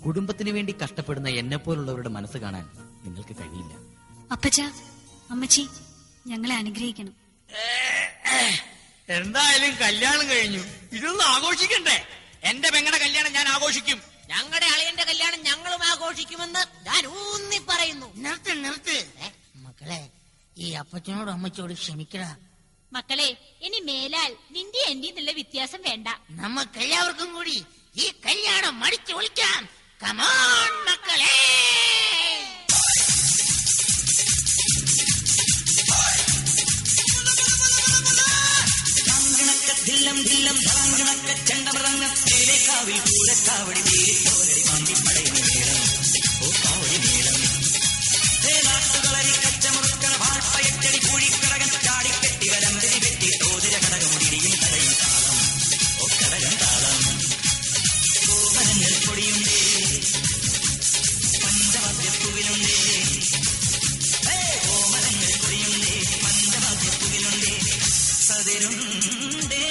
കുടുംബത്തിന് വേണ്ടി കഷ്ടപ്പെടുന്ന എന്നെ പോലുള്ളവരുടെ മനസ്സ് കാണാൻ നിങ്ങൾക്ക് കഴിയില്ല. അപ്പച്ച, അമ്മച്ചി, ഞങ്ങളെ അനുഗ്രഹിക്കണം. എന്തായാലും കല്യാണം കഴിഞ്ഞു, ഇതൊന്നും ആഘോഷിക്കണ്ടേ? എന്റെ പെങ്ങളുടെ കല്യാണം ഞാൻ ആഘോഷിക്കും. ഞങ്ങളുടെ അളിയന്റെ കല്യാണം ഞങ്ങളും ആഘോഷിക്കുമെന്ന് ഞാൻ ഊന്നി പറയുന്നു. നിർത്ത്. മക്കളെ, ഈ അപ്പച്ചനോടും അമ്മച്ചോട് ക്ഷമിക്കടാ. മക്കളെ, ഇനി മേലാൽ നിന്റെ എന്റെ നല്ല വ്യത്യാസം വേണ്ട. നമുക്കെല്ലാവർക്കും കൂടി ഈ കല്യാണം മടിച്ചു വിളിക്കാം. കമോൺ മക്കളെ. ചെണ്ടമറങ്ങ പൂരക്കാവടി വീരിത്തോരടി മാന്തി പടയും മേളം. ഓ കാവടി മേളം. നാട്ടുകളരി കച്ചമുറുക്കണ പാട്ടയറ്റടി കൂഴിക്കടകൻ ചാടിക്കെട്ടി വരമ്പരി വെട്ടി തോതിര കടകമുടിയും തടയും താളം. ഓ കടകൻ താളം. ഓമനങ്ങൾ പൊടിയുണ്ടേ, പഞ്ചവാദ്യപ്പുവിലുണ്ടേ. ഓമനങ്ങൾ പൊടിയുണ്ടേ, പഞ്ചവാദ്യപ്പുവിലുണ്ടേ. സതിരുണ്ടേ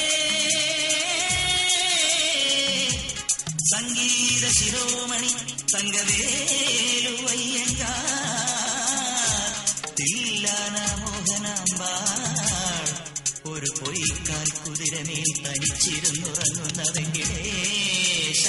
സംഗീത ശിരോമണി തങ്കവേലുവയ്യങ്കാർ. തില്ലാന മോഹനാമ്പാൾ ഒരു പൊയ്ക്കാൽ കുതിരമേൽ തനിച്ചിരുന്നുറങ്ങുന്ന വെങ്കടേശ.